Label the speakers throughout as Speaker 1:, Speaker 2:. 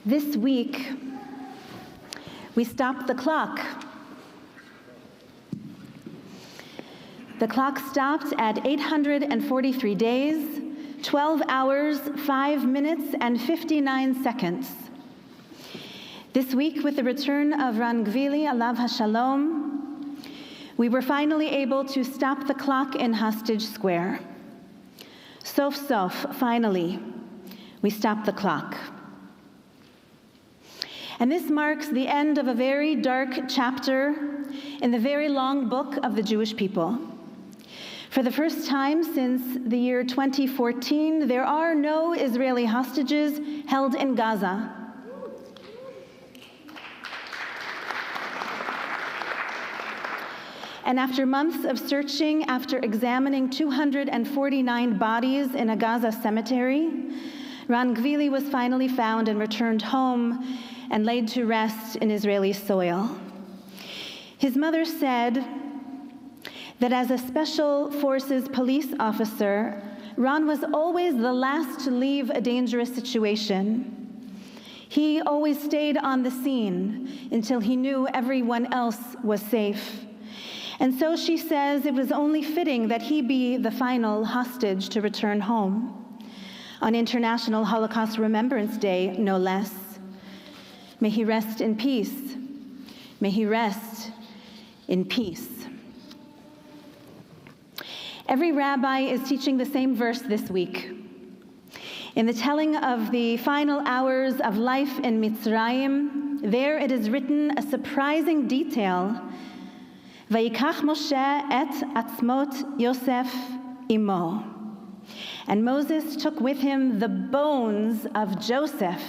Speaker 1: This week, we stopped the clock. The clock stopped at 843 days, 12 hours, 5 minutes, and 59 seconds. This week, with the return of Ran Gvili, Alav HaShalom, we were finally able to stop the clock in Hostage Square. Sof sof, finally, we stopped the clock. And this marks the end of a very dark chapter in the very long book of the Jewish people. For the first time since the year 2014, there are no Israeli hostages held in Gaza. And after months of searching, after examining 249 bodies in a Gaza cemetery, Ran Gvili was finally found and returned home and laid to rest in Israeli soil. His mother said that as a Special Forces police officer, Ran was always the last to leave a dangerous situation. He always stayed on the scene until he knew everyone else was safe. And so she says it was only fitting that he be the final hostage to return home, on International Holocaust Remembrance Day, no less. May he rest in peace. May he rest in peace. Every rabbi is teaching the same verse this week. In the telling of the final hours of life in Mitzrayim, there it is written a surprising detail. Vayikach Moshe et atzmot Yosef imo. And Moses took with him the bones of Joseph.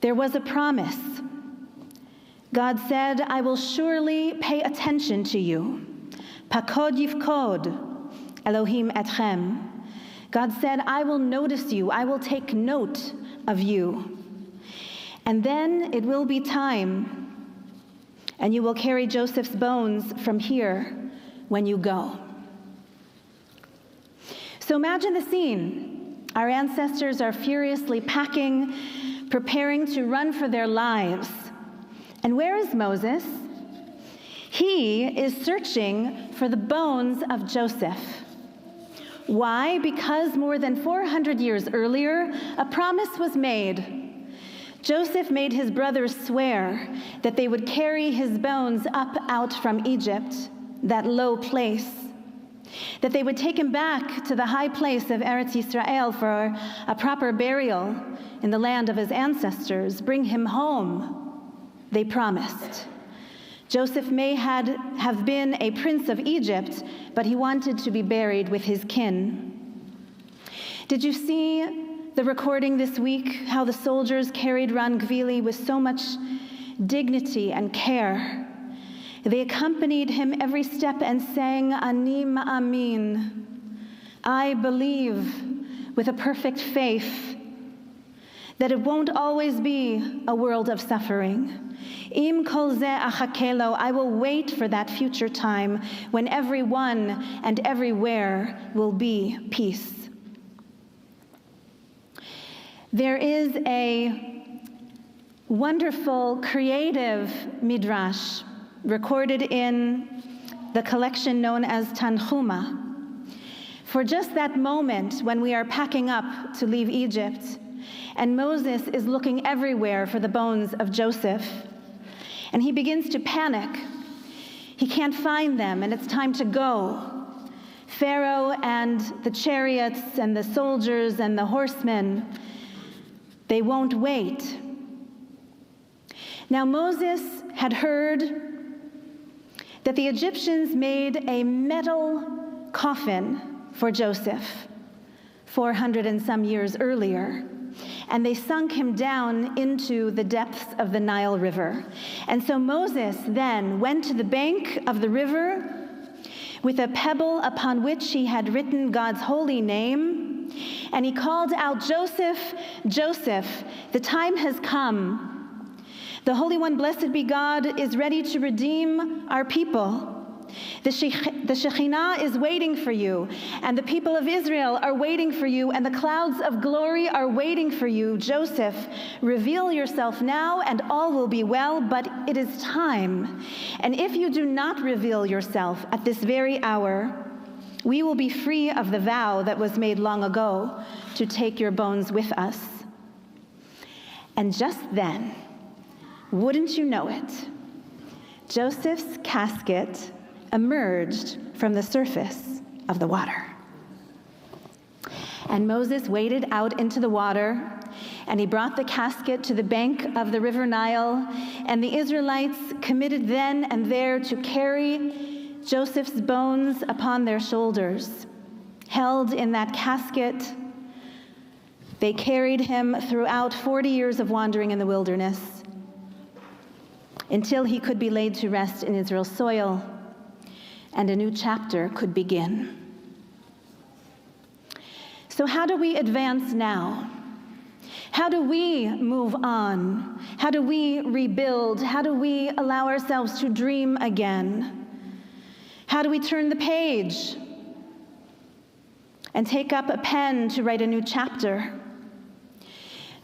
Speaker 1: There was a promise. God said, I will surely pay attention to you. Pakod yifkod Elohim etchem. God said, I will notice you. I will take note of you. And then it will be time, and you will carry Joseph's bones from here when you go. So imagine the scene. Our ancestors are furiously packing, preparing to run for their lives. And where is Moses? He is searching for the bones of Joseph. Why? Because more than 400 years earlier, a promise was made. Joseph made his brothers swear that they would carry his bones up out from Egypt, that low place, that they would take him back to the high place of Eretz Yisrael for a proper burial in the land of his ancestors, bring him home, they promised. Joseph may have been a prince of Egypt, but he wanted to be buried with his kin. Did you see the recording this week, how the soldiers carried Ran Gvili with so much dignity and care? They accompanied him every step and sang, Ani ma'amin, I believe, with a perfect faith, that it won't always be a world of suffering. Im kol zeh achakelo, I will wait for that future time when everyone and everywhere will be peace. There is a wonderful, creative midrash recorded in the collection known as Tanchuma. For just that moment when we are packing up to leave Egypt, and Moses is looking everywhere for the bones of Joseph, and he begins to panic. He can't find them, and it's time to go. Pharaoh and the chariots and the soldiers and the horsemen, they won't wait. Now Moses had heard that the Egyptians made a metal coffin for Joseph 400 and some years earlier, and they sunk him down into the depths of the Nile River. And so Moses then went to the bank of the river with a pebble upon which he had written God's holy name, and he called out, Joseph, Joseph, the time has come. The Holy One, blessed be God, is ready to redeem our people. The Shekhinah is waiting for you, and the people of Israel are waiting for you, and the clouds of glory are waiting for you. Joseph, reveal yourself now, and all will be well, but it is time. And if you do not reveal yourself at this very hour, we will be free of the vow that was made long ago to take your bones with us. And just then, wouldn't you know it, Joseph's casket emerged from the surface of the water. And Moses waded out into the water, and he brought the casket to the bank of the river Nile, and the Israelites committed then and there to carry Joseph's bones upon their shoulders. Held in that casket, they carried him throughout 40 years of wandering in the wilderness, until he could be laid to rest in Israel's soil, and a new chapter could begin. So how do we advance now? How do we move on? How do we rebuild? How do we allow ourselves to dream again? How do we turn the page and take up a pen to write a new chapter?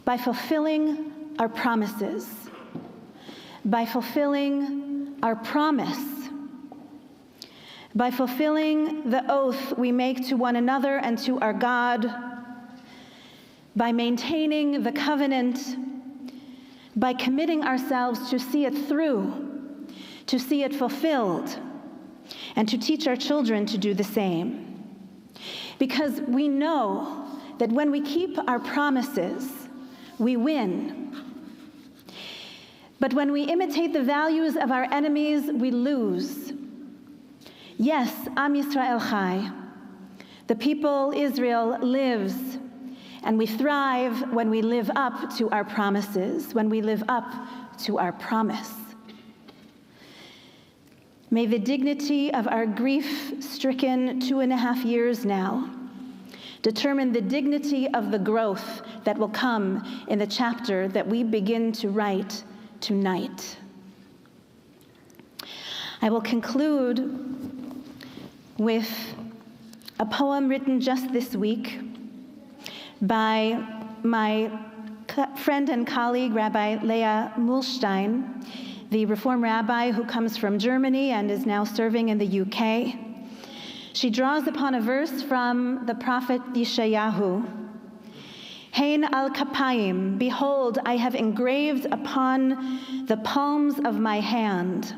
Speaker 1: By fulfilling our promises. By fulfilling our promise, by fulfilling the oath we make to one another and to our God, by maintaining the covenant, by committing ourselves to see it through, to see it fulfilled, and to teach our children to do the same. Because we know that when we keep our promises, we win. But when we imitate the values of our enemies, we lose. Yes, Am Yisrael Chai. The people Israel lives, and we thrive when we live up to our promises, when we live up to our promise. May the dignity of our grief-stricken 2.5 years now determine the dignity of the growth that will come in the chapter that we begin to write tonight. I will conclude with a poem written just this week by my friend and colleague, Rabbi Leah Mulstein, the Reform rabbi who comes from Germany and is now serving in the UK. She draws upon a verse from the prophet Yeshayahu. Hein al kapayim, behold, I have engraved upon the palms of my hand.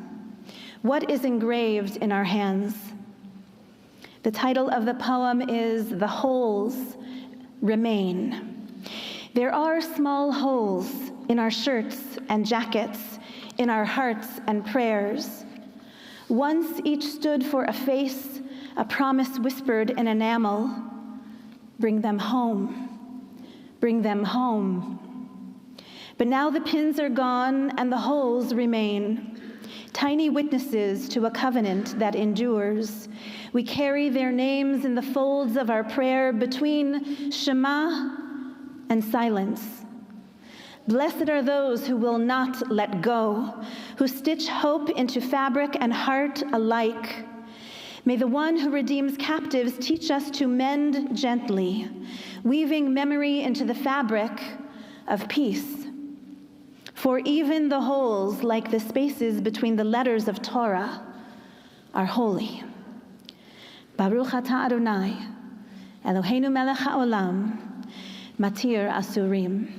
Speaker 1: What is engraved in our hands? The title of the poem is The Holes Remain. There are small holes in our shirts and jackets, in our hearts and prayers. Once each stood for a face, a promise whispered in enamel. Bring them home. Bring them home. But now the pins are gone and the holes remain, tiny witnesses to a covenant that endures. We carry their names in the folds of our prayer between Shema and silence. Blessed are those who will not let go, who stitch hope into fabric and heart alike. May the one who redeems captives teach us to mend gently, weaving memory into the fabric of peace. For even the holes, like the spaces between the letters of Torah, are holy. Baruch atah Adonai, Eloheinu melech haolam, matir asurim.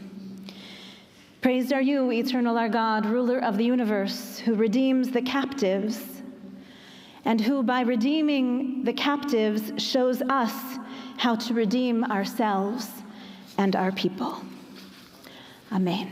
Speaker 1: Praised are you, eternal our God, ruler of the universe, who redeems the captives, and who, by redeeming the captives, shows us how to redeem ourselves and our people. Amen.